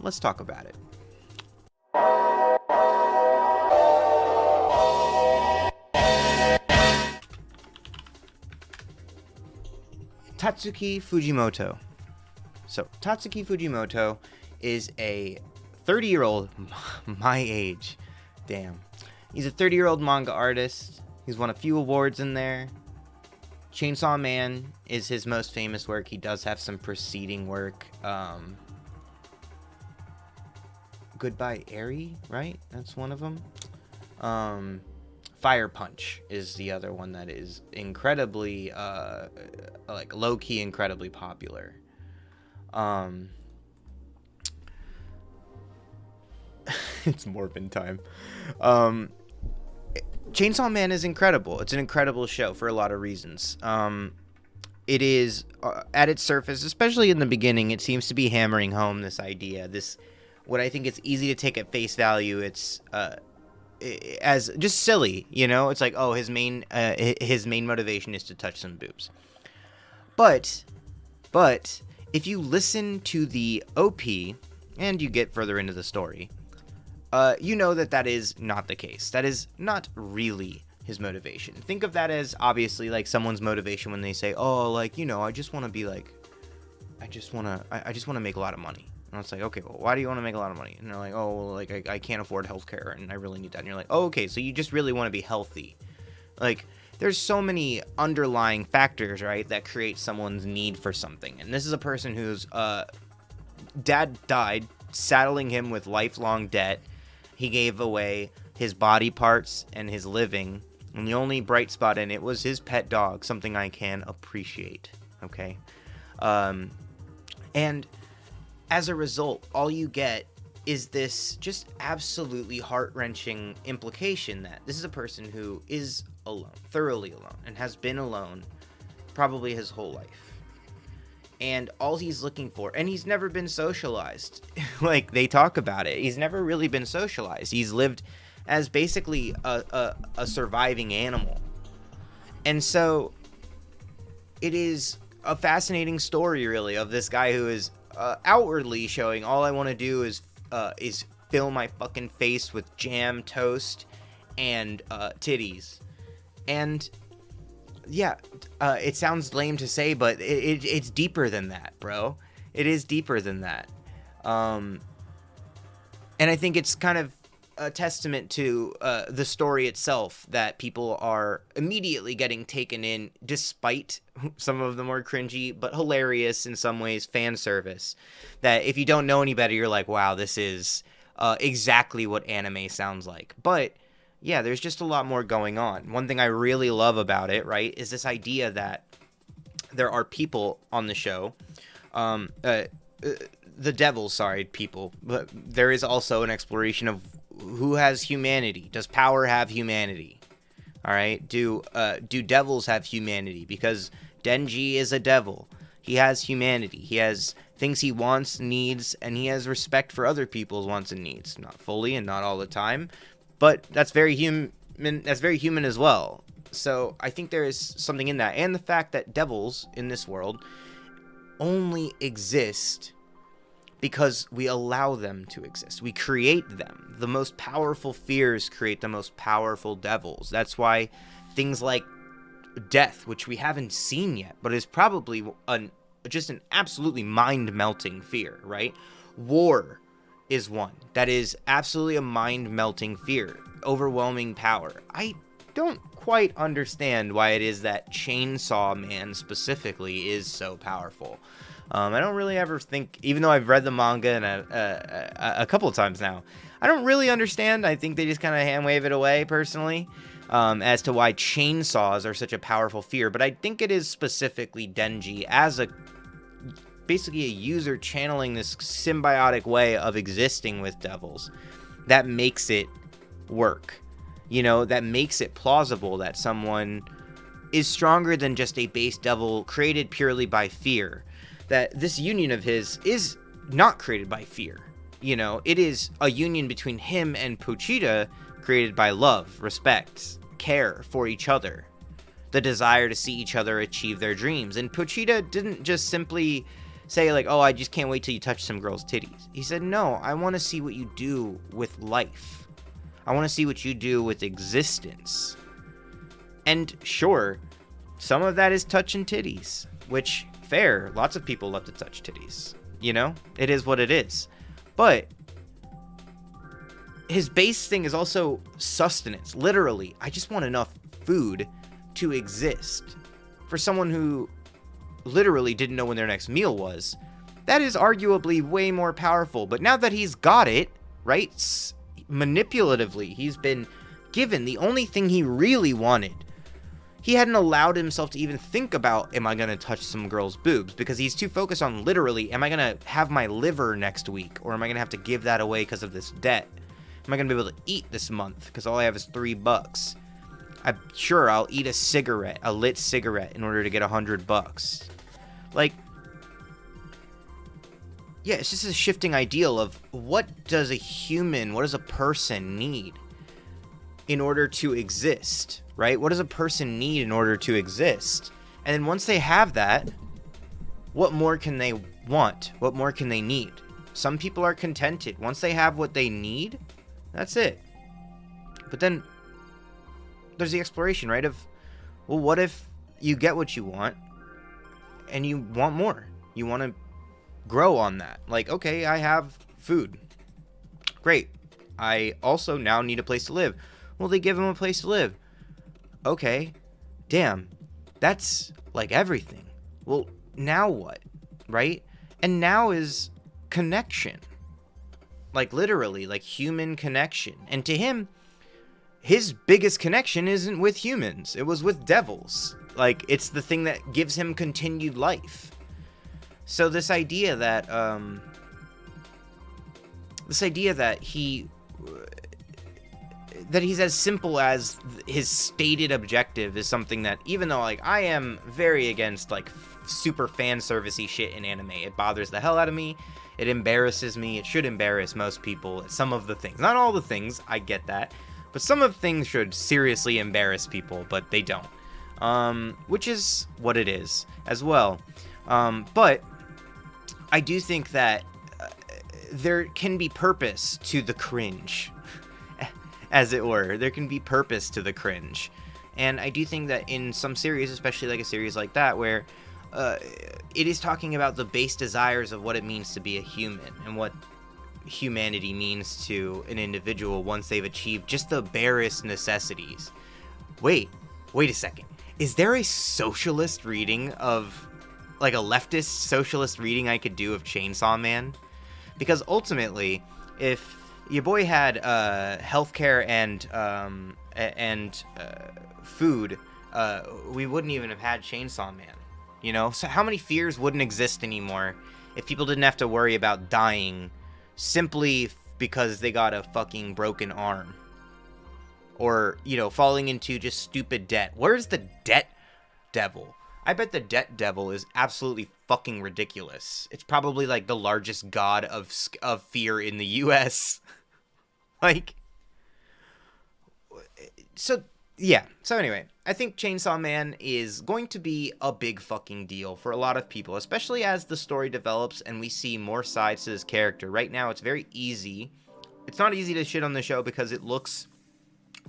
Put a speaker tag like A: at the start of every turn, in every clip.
A: let's talk about it. Tatsuki Fujimoto. So, Tatsuki Fujimoto is a 30-year-old, my age, damn. He's a 30-year-old manga artist. He's won a few awards in there. Chainsaw Man is his most famous work. He does have some preceding work. Goodbye Eri, right? That's one of them. Fire Punch is the other one that is incredibly, like low-key incredibly popular. It's Morbin time. Chainsaw Man is incredible. It's an incredible show for a lot of reasons. It is, at its surface, especially in the beginning, it seems to be hammering home this idea. What I think it's easy to take at face value. It's as just silly, you know. It's like, oh, his main motivation is to touch some boobs. But if you listen to the OP and you get further into the story, you know that is not the case. That is not really his motivation. Think of that as obviously like someone's motivation when they say, oh, like, you know, I just want to make a lot of money. And it's like, okay, well, why do you want to make a lot of money? And they're like, oh, well, like I can't afford healthcare and I really need that. And you're like, oh, okay, so you just really want to be healthy. Like, there's so many underlying factors, right, that create someone's need for something. And this is a person whose dad died, saddling him with lifelong debt. He gave away his body parts and his living, and the only bright spot in it was his pet dog, something I can appreciate, okay? And as a result, all you get is this just absolutely heart-wrenching implication that this is a person who is alone, thoroughly alone, and has been alone probably his whole life. And all he's looking for, and he's never been socialized, like they talk about it, he's never really been socialized. He's lived as basically a surviving animal. And so it is a fascinating story, really, of this guy who is outwardly showing all I want to do is fill my fucking face with jam, toast, and titties. And yeah, it sounds lame to say, but it's deeper than that, bro. It is deeper than that. And I think it's kind of a testament to the story itself that people are immediately getting taken in, despite some of the more cringy but hilarious in some ways fan service. That if you don't know any better, you're like, wow, this is exactly what anime sounds like. But yeah, there's just a lot more going on. One thing I really love about it, right, is this idea that there are people on the show, the devils, people, but there is also an exploration of who has humanity. Does power have humanity? All right, do devils have humanity? Because Denji is a devil. He has humanity. He has things he wants, needs, and he has respect for other people's wants and needs. Not fully and not all the time, but that's very human. That's very human as well. So I think there is something in that, and the fact that devils in this world only exist because we allow them to exist. We create them. The most powerful fears create the most powerful devils. That's why things like death, which we haven't seen yet, but is probably just an absolutely mind-melting fear, right? War is one that is absolutely a mind-melting fear. Overwhelming power. I don't quite understand why it is that Chainsaw Man specifically is so powerful. I don't really ever think, even though I've read the manga and a couple of times now, I don't really understand. I think they just kind of hand wave it away personally, as to why chainsaws are such a powerful fear. But I think it is specifically Denji as basically a user channeling this symbiotic way of existing with devils that makes it work. You know, that makes it plausible that someone is stronger than just a base devil created purely by fear. That this union of his is not created by fear. You know, it is a union between him and Pochita created by love, respect, care for each other, the desire to see each other achieve their dreams. And Pochita didn't just simply say like, oh, I just can't wait till you touch some girl's titties. He said, no, I want to see what you do with life. I want to see what you do with existence. And sure, some of that is touching titties, which, fair, lots of people love to touch titties. You know, it is what it is. But his base thing is also sustenance. Literally, I just want enough food to exist. For someone who literally didn't know when their next meal was, that is arguably way more powerful. But now that he's got it, right, manipulatively, he's been given the only thing he really wanted. He hadn't allowed himself to even think about, am I going to touch some girl's boobs? Because he's too focused on literally, am I going to have my liver next week? Or am I going to have to give that away because of this debt? Am I going to be able to eat this month because all I have is $3? I'm sure I'll eat a lit cigarette in order to get $100. Like, yeah, it's just a shifting ideal of what does a person need in order to exist, right? What does a person need in order to exist? And then once they have that, what more can they want? What more can they need? Some people are contented. Once they have what they need, that's it. But then there's the exploration, right? Of, well, what if you get what you want and you want more? You want to grow on that. Like, okay, I have food. Great. I also now need a place to live. Well, they give him a place to live. Okay. Damn. That's like everything. Well, now what? Right? And now is connection. Like literally, like human connection. And to him, his biggest connection isn't with humans. It was with devils. Like, it's the thing that gives him continued life. So this idea that he's as simple as his stated objective is something that, even though like I am very against like super fan servicey shit in anime, it bothers the hell out of me. It embarrasses me. It should embarrass most people. Some of the things, not all the things, I get that, but some of the things should seriously embarrass people, but they don't. Which is what it is as well. But I do think that there can be purpose to the cringe, as it were. There can be purpose to the cringe. And I do think that in some series, especially like a series like that, where it is talking about the base desires of what it means to be a human and what humanity means to an individual once they've achieved just the barest necessities. Wait a second. Is there a socialist reading of, like a leftist socialist reading I could do of Chainsaw Man? Because ultimately, if your boy had healthcare and food, we wouldn't even have had Chainsaw Man. You know? So how many fears wouldn't exist anymore if people didn't have to worry about dying simply because they got a fucking broken arm? Or, you know, falling into just stupid debt. Where's the debt devil? I bet the debt devil is absolutely fucking ridiculous. It's probably like the largest god of fear in the US. Like, so, yeah. So anyway, I think Chainsaw Man is going to be a big fucking deal for a lot of people, especially as the story develops and we see more sides to this character. Right now, it's very easy. It's not easy to shit on the show because it looks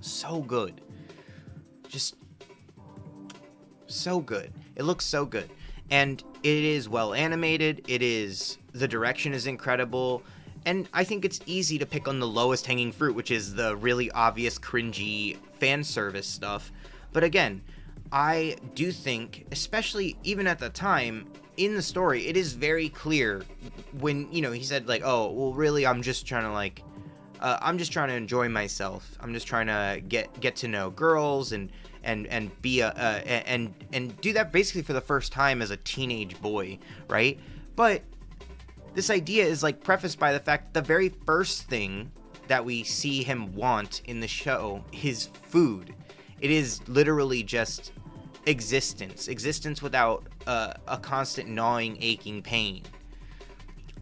A: so good. Just so good. It looks so good. And it is well animated. The direction is incredible. And I think it's easy to pick on the lowest hanging fruit, which is the really obvious cringy fan service stuff. But again, I do think, especially even at the time in the story, it is very clear when, you know, he said like, oh, well, really, I'm just trying to like, I'm just trying to enjoy myself. I'm just trying to get to know girls and be and do that basically for the first time as a teenage boy, right? But this idea is like prefaced by the fact the very first thing that we see him want in the show is food. It is literally just existence without a constant gnawing, aching pain.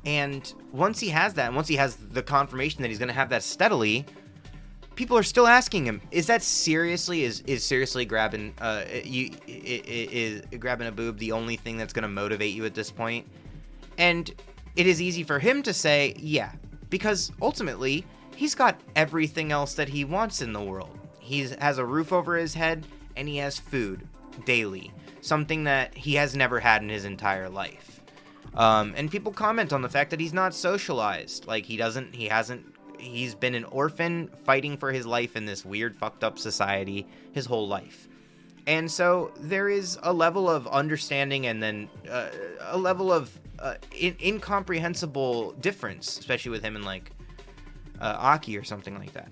A: And once he has that, and once he has the confirmation that he's going to have that steadily, people are still asking him, is that seriously, is seriously grabbing grabbing a boob the only thing that's going to motivate you at this point? And it is easy for him to say, yeah, because ultimately, he's got everything else that he wants in the world. He has a roof over his head, and he has food daily, something that he has never had in his entire life. And people comment on the fact that he's not socialized. Like, he's been an orphan fighting for his life in this weird, fucked up society his whole life. And so there is a level of understanding and then a level of incomprehensible difference, especially with him and like Aki or something like that.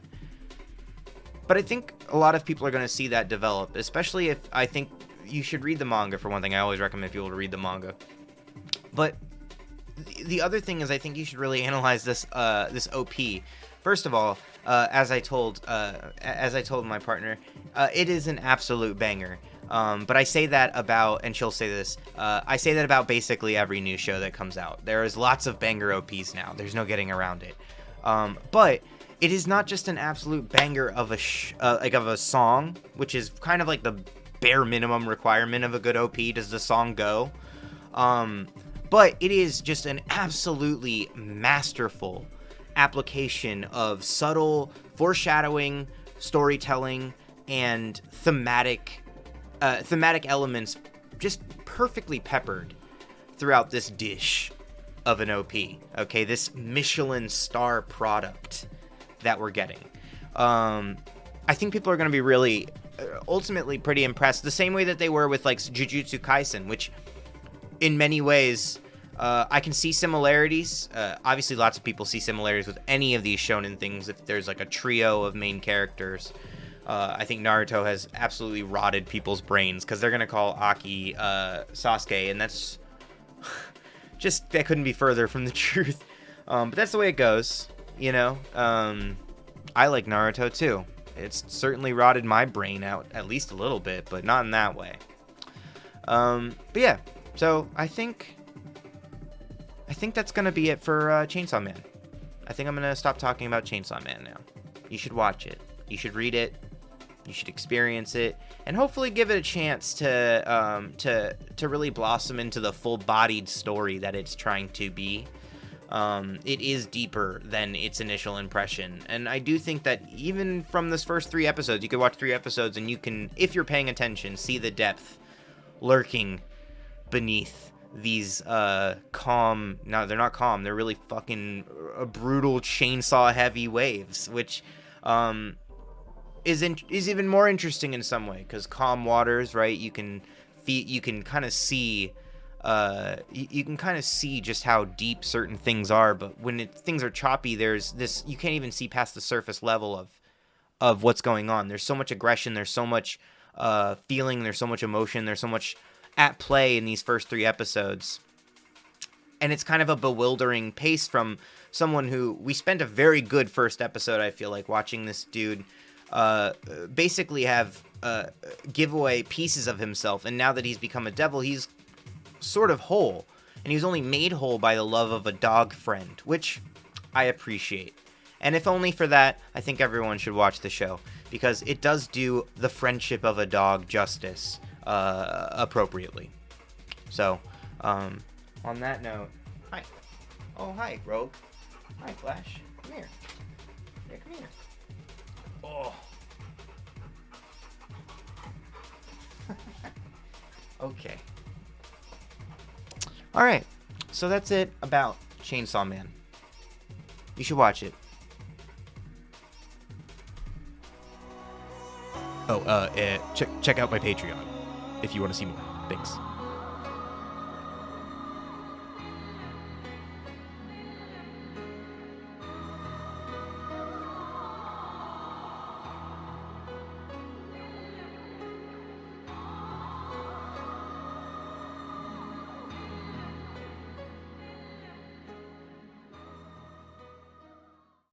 A: But I think a lot of people are going to see that develop, especially if I think you should read the manga for one thing. I always recommend people to read the manga. But the other thing is I think you should really analyze this OP. First of all, as I told my partner, it is an absolute banger. But I say that about, and she'll say this, I say that about basically every new show that comes out. There is lots of banger OPs now. There's no getting around it. But it is not just an absolute banger of a song, which is kind of like the bare minimum requirement of a good OP. Does the song go? But it is just an absolutely masterful application of subtle foreshadowing, storytelling, and thematic elements just perfectly peppered throughout this dish of an OP. Okay, this Michelin star product that we're getting. I think people are going to be really ultimately pretty impressed, the same way that they were with like Jujutsu Kaisen, which in many ways I can see similarities. Obviously lots of people see similarities with any of these shonen things if there's like a trio of main characters. I think Naruto has absolutely rotted people's brains because they're going to call Aki Sasuke, and that's just, that couldn't be further from the truth. But that's the way it goes, you know. I like Naruto too. It's certainly rotted my brain out at least a little bit, but not in that way. But yeah, so I think that's going to be it for Chainsaw Man. I think I'm going to stop talking about Chainsaw Man now. You should watch it. You should read it. You should experience it, and hopefully give it a chance to really blossom into the full-bodied story that it's trying to be. It is deeper than its initial impression, and I do think that even from this first 3 episodes, you could watch 3 episodes, and you can, if you're paying attention, see the depth lurking beneath these calm. No, they're not calm. They're really fucking brutal chainsaw-heavy waves, which is even more interesting in some way, because calm waters, right? You can kind of see you can kind of see just how deep certain things are, but when things are choppy, there's this, you can't even see past the surface level of what's going on. There's so much aggression, there's so much feeling, there's so much emotion, there's so much at play in these first 3 episodes. And it's kind of a bewildering pace from someone who, we spent a very good first episode, I feel like, watching this dude basically have give away pieces of himself, and now that he's become a devil, he's sort of whole, and he was only made whole by the love of a dog friend, which I appreciate. And if only for that, I think everyone should watch the show, because it does do the friendship of a dog justice appropriately. So on that note, hi. Oh, hi, Rogue. Hi, Flash. Come here. Yeah, come here. Oh. Okay. Alright. So that's it about Chainsaw Man. You should watch it. Oh, check out my Patreon if you want to see more. Thanks.